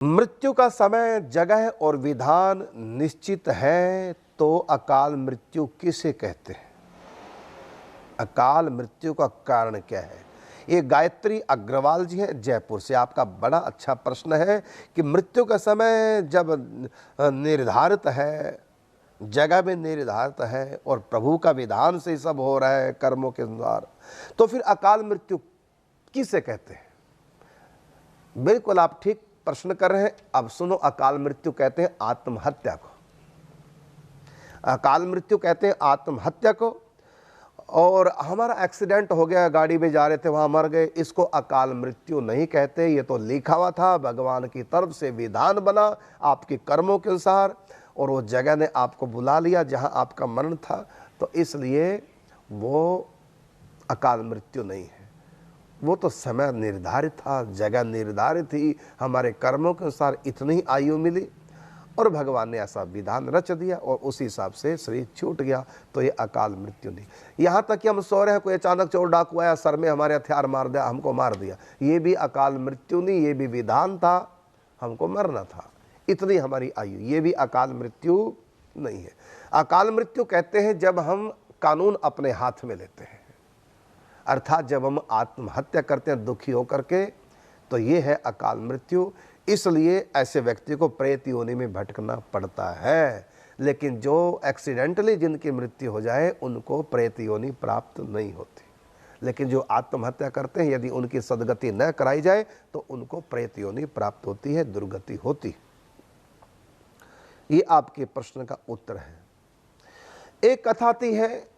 मृत्यु का समय, जगह और विधान निश्चित है तो अकाल मृत्यु किसे कहते हैं? अकाल मृत्यु का कारण क्या है? ये गायत्री अग्रवाल जी हैं जयपुर से। आपका बड़ा अच्छा प्रश्न है कि मृत्यु का समय जब निर्धारित है, जगह भी निर्धारित है और प्रभु का विधान से सब हो रहा है कर्मों के अनुसार, तो फिर अकाल मृत्यु किसे कहते हैं? बिल्कुल आप ठीक प्रश्न कर रहे हैं। अब सुनो, अकाल मृत्यु कहते हैं आत्महत्या को। अकाल मृत्यु कहते हैं आत्महत्या को। और हमारा एक्सीडेंट हो गया, गाड़ी में जा रहे थे वहां मर गए, इसको अकाल मृत्यु नहीं कहते। ये तो लिखा हुआ था, भगवान की तरफ से विधान बना आपके कर्मों के अनुसार, और वो जगह ने आपको बुला लिया जहां आपका मरण था, तो इसलिए वो अकाल मृत्यु नहीं है। वो तो समय निर्धारित था, जगह निर्धारित थी, हमारे कर्मों के अनुसार इतनी ही आयु मिली और भगवान ने ऐसा विधान रच दिया और उसी हिसाब से शरीर छूट गया, तो ये अकाल मृत्यु नहीं। यहाँ तक कि हम सो रहे हैं, कोई अचानक चोर डाकू आया, सर में हमारे हथियार मार दिया, हमको मार दिया, ये भी अकाल मृत्यु नहीं, ये भी विधान था, हमको मरना था, इतनी हमारी आयु, ये भी अकाल मृत्यु नहीं है। अकाल मृत्यु कहते हैं जब हम कानून अपने हाथ में लेते हैं, अर्थात जब हम आत्महत्या करते हैं दुखी होकर के, तो ये है अकाल मृत्यु। इसलिए ऐसे व्यक्ति को प्रेत योनि में भटकना पड़ता है। लेकिन जो एक्सीडेंटली जिनकी मृत्यु हो जाए उनको प्रेत योनि प्राप्त नहीं होती। लेकिन जो आत्महत्या करते हैं, यदि उनकी सद्गति न कराई जाए तो उनको प्रेत योनि प्राप्त होती है, दुर्गति होती। ये आपके प्रश्न का उत्तर है। एक कथा आती है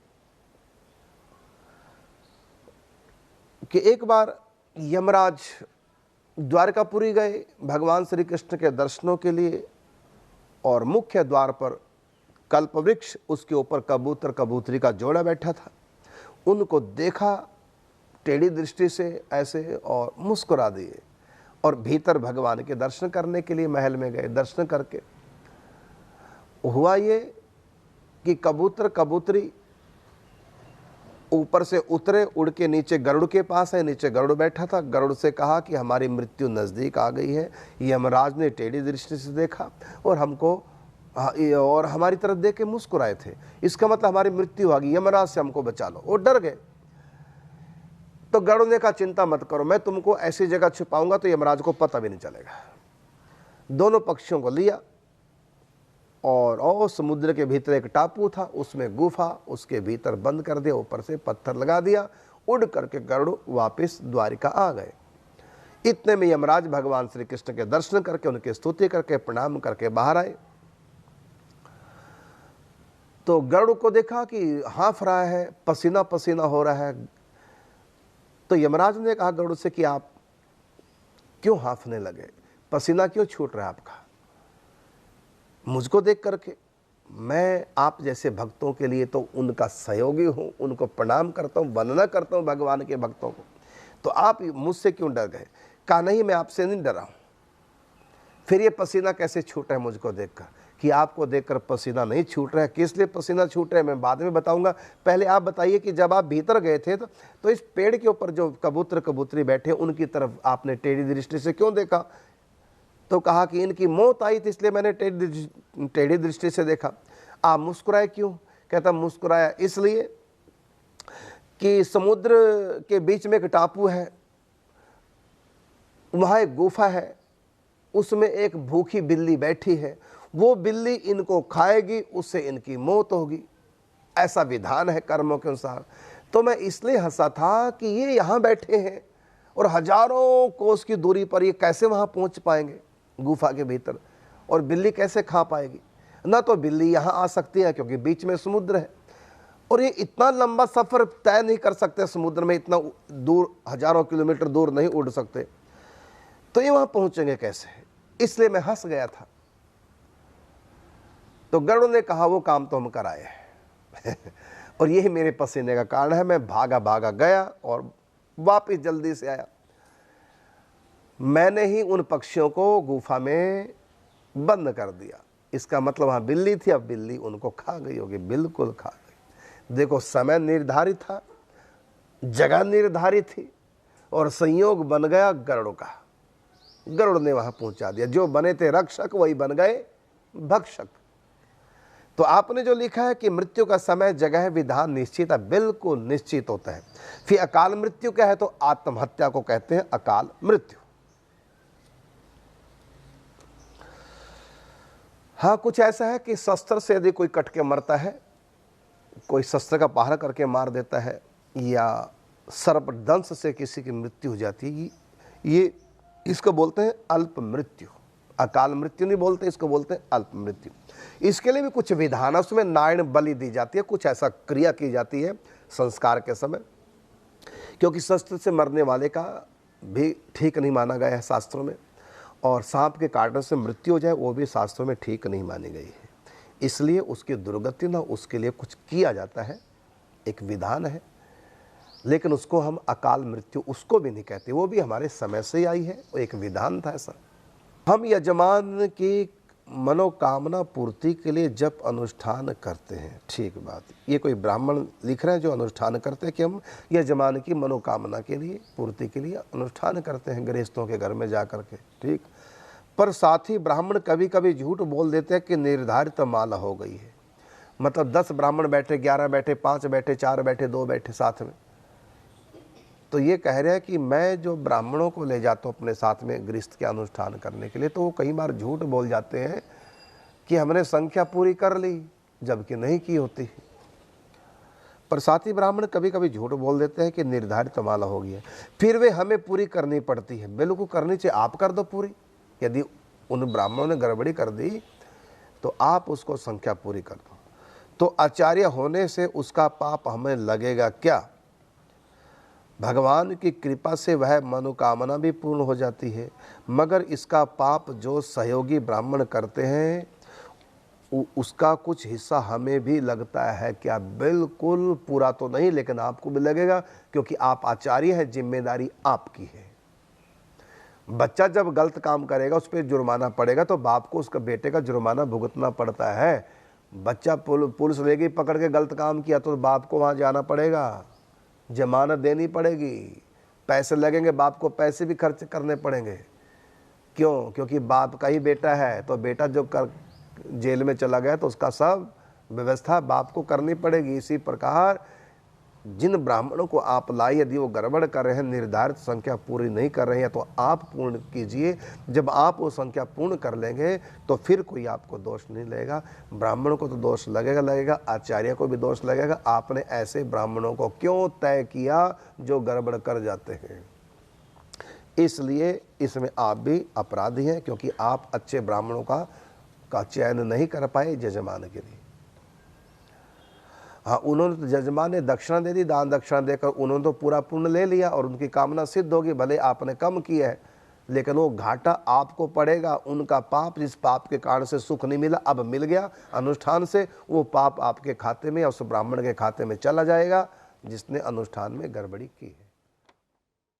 कि एक बार यमराज द्वारकापुरी गए भगवान श्री कृष्ण के दर्शनों के लिए, और मुख्य द्वार पर कल्पवृक्ष, उसके ऊपर कबूतर कबूतरी का जोड़ा बैठा था। उनको देखा टेढ़ी दृष्टि से ऐसे और मुस्कुरा दिए, और भीतर भगवान के दर्शन करने के लिए महल में गए। दर्शन करके हुआ ये कि कबूतर कबूतरी ऊपर से उतरे, उड़ के नीचे गरुड़ के पास है, नीचे गरुड़ बैठा था। गरुड़ से कहा कि हमारी मृत्यु नज़दीक आ गई है। यमराज ने टेढ़ी दृष्टि से देखा और हमको और हमारी तरफ देख के मुस्कुराए थे, इसका मतलब हमारी मृत्यु आ गई, यमराज से हमको बचा लो। वो डर गए। तो गरुड़ ने कहा चिंता मत करो, मैं तुमको ऐसी जगह छुपाऊंगा तो यमराज को पता भी नहीं चलेगा। दोनों पक्षियों को लिया और समुद्र के भीतर एक टापू था, उसमें गुफा, उसके भीतर बंद कर दिया, ऊपर से पत्थर लगा दिया। उड़ करके गरुड़ वापस द्वारिका आ गए। इतने में यमराज भगवान श्री कृष्ण के दर्शन करके, उनकी स्तुति करके, प्रणाम करके बाहर आए। तो गरुड़ को देखा कि हाँफ रहा है, पसीना पसीना हो रहा है। तो यमराज ने कहा गरुड़ से कि आप क्यों हाँफने लगे, पसीना क्यों छूट रहा है आपका? मुझको देख करके मैं आप जैसे भक्तों के लिए तो उनका सहयोगी हूँ, उनको प्रणाम करता हूँ, वंदना करता हूँ भगवान के भक्तों को, तो आप मुझसे क्यों डर गए? कहा नहीं, मैं आपसे नहीं डरा हूँ। फिर ये पसीना कैसे छूट रहा है मुझको देखकर? कि आपको देखकर पसीना नहीं छूट रहा है। किस लिए पसीना छूट रहा है मैं बाद में बताऊंगा। पहले आप बताइए कि जब आप भीतर गए थे तो इस पेड़ के ऊपर जो कबूतर कबूतरी बैठे उनकी तरफ आपने टेढ़ी दृष्टि से क्यों देखा? तो कहा कि इनकी मौत आई थी इसलिए मैंने टेढ़ी दृष्टि से देखा। आप मुस्कुराए क्यों? कहता मुस्कुराया इसलिए कि समुद्र के बीच में एक टापू है, वहां एक गुफा है, उसमें एक भूखी बिल्ली बैठी है, वो बिल्ली इनको खाएगी, उससे इनकी मौत होगी, ऐसा विधान है कर्मों के अनुसार। तो मैं इसलिए हंसा था कि ये यहाँ बैठे हैं और हजारों कोस की दूरी पर, ये कैसे वहां पहुंच पाएंगे गुफा के भीतर, और बिल्ली कैसे खा पाएगी? ना तो बिल्ली यहाँ आ सकती है क्योंकि बीच में समुद्र है, और ये इतना लंबा सफर तय नहीं कर सकते समुद्र में, इतना दूर हजारों किलोमीटर दूर नहीं उड़ सकते, तो ये वहां पहुंचेंगे कैसे? इसलिए मैं हंस गया था। तो गरुड़ ने कहा वो काम तो हम कराए हैं और यही मेरे पसीने का कारण है। मैं भागा भागा गया और वापिस जल्दी से आया। मैंने ही उन पक्षियों को गुफा में बंद कर दिया। इसका मतलब वहां बिल्ली थी, अब बिल्ली उनको खा गई होगी। बिल्कुल खा गई। देखो, समय निर्धारित था, जगह निर्धारित थी, और संयोग बन गया गरुड़ का। गरुड़ ने वहां पहुंचा दिया। जो बने थे रक्षक वही बन गए भक्षक। तो आपने जो लिखा है कि मृत्यु का समय, जगह, विधान निश्चित है, बिल्कुल निश्चित होता है। फिर अकाल मृत्यु क्या है? तो आत्महत्या को कहते हैं अकाल मृत्यु। हाँ, कुछ ऐसा है कि शस्त्र से यदि कोई कट के मरता है, कोई शस्त्र का पहरा करके मार देता है, या सर्पदंश से किसी की मृत्यु हो जाती है, ये इसको बोलते हैं अल्प मृत्यु। अकाल मृत्यु नहीं बोलते, इसको बोलते हैं अल्प मृत्यु। इसके लिए भी कुछ विधान, उसमें नारायण बलि दी जाती है, कुछ ऐसा क्रिया की जाती है संस्कार के समय, क्योंकि शस्त्र से मरने वाले का भी ठीक नहीं माना गया है शास्त्रों में, और सांप के काटने से मृत्यु हो जाए वो भी शास्त्रों में ठीक नहीं मानी गई है। इसलिए उसकी दुर्गति ना, उसके लिए कुछ किया जाता है, एक विधान है, लेकिन उसको हम अकाल मृत्यु उसको भी नहीं कहते, वो भी हमारे समय से ही आई है, वो एक विधान था ऐसा। हम यजमान की मनोकामना पूर्ति के लिए जप अनुष्ठान करते हैं, ठीक बात। ये कोई ब्राह्मण लिख रहे हैं जो अनुष्ठान करते हैं कि हम यजमान की मनोकामना के लिए, पूर्ति के लिए अनुष्ठान करते हैं गृहस्थों के घर में जा कर के, ठीक। पर साथ ही ब्राह्मण कभी कभी झूठ बोल देते हैं कि निर्धारित माला हो गई है। मतलब 10 ब्राह्मण बैठे, 11 बैठे, 5 बैठे, 4 बैठे, 2 बैठे साथ में, तो ये कह रहे हैं कि मैं जो ब्राह्मणों को ले जाता हूँ अपने साथ में गृहस्थ के अनुष्ठान करने के लिए, तो वो कई बार झूठ बोल जाते हैं कि हमने संख्या पूरी कर ली, जबकि नहीं की होती। पर साथ ही ब्राह्मण कभी कभी झूठ बोल देते हैं कि निर्धारित माला हो गई है, फिर वे हमें पूरी करनी पड़ती है। बिल्कुल करनी चाहिए, आप कर दो पूरी। यदि उन ब्राह्मणों ने गड़बड़ी कर दी तो आप उसको संख्या पूरी कर दो। तो आचार्य होने से उसका पाप हमें लगेगा क्या? भगवान की कृपा से वह मनोकामना भी पूर्ण हो जाती है, मगर इसका पाप जो सहयोगी ब्राह्मण करते हैं उसका कुछ हिस्सा हमें भी लगता है क्या? बिल्कुल पूरा तो नहीं, लेकिन आपको भी लगेगा, क्योंकि आप आचार्य हैं, जिम्मेदारी आपकी है। बच्चा जब गलत काम करेगा उस पर जुर्माना पड़ेगा, तो बाप को उसका बेटे का जुर्माना भुगतना पड़ता है। बच्चा पुलिस लेगी पकड़ के गलत काम किया तो बाप को वहाँ जाना पड़ेगा, जमानत देनी पड़ेगी, पैसे लगेंगे, बाप को पैसे भी खर्च करने पड़ेंगे। क्यों? क्योंकि बाप का ही बेटा है, तो बेटा जो जेल में चला गया तो उसका सब व्यवस्था बाप को करनी पड़ेगी। इसी प्रकार जिन ब्राह्मणों को आप लाई, यदि वो गड़बड़ कर रहे हैं, निर्धारित संख्या पूरी नहीं कर रहे हैं, तो आप पूर्ण कीजिए। जब आप वो संख्या पूर्ण कर लेंगे तो फिर कोई आपको दोष नहीं लगेगा। ब्राह्मणों को तो दोष लगेगा, आचार्य को भी दोष लगेगा। आपने ऐसे ब्राह्मणों को क्यों तय किया जो गड़बड़ कर जाते हैं? इसलिए इसमें आप भी अपराधी हैं, क्योंकि आप अच्छे ब्राह्मणों का चयन नहीं कर पाए जजमान के लिए। हाँ, उन्होंने तो जजमान ने दक्षिणा दे दी, दान दक्षिणा देकर उन्होंने तो पूरा पुण्य ले लिया और उनकी कामना सिद्ध होगी, भले आपने कम किया है, लेकिन वो घाटा आपको पड़ेगा। उनका पाप, जिस पाप के कारण से सुख नहीं मिला, अब मिल गया अनुष्ठान से, वो पाप आपके खाते में या उस ब्राह्मण के खाते में चला जाएगा जिसने अनुष्ठान में गड़बड़ी की है।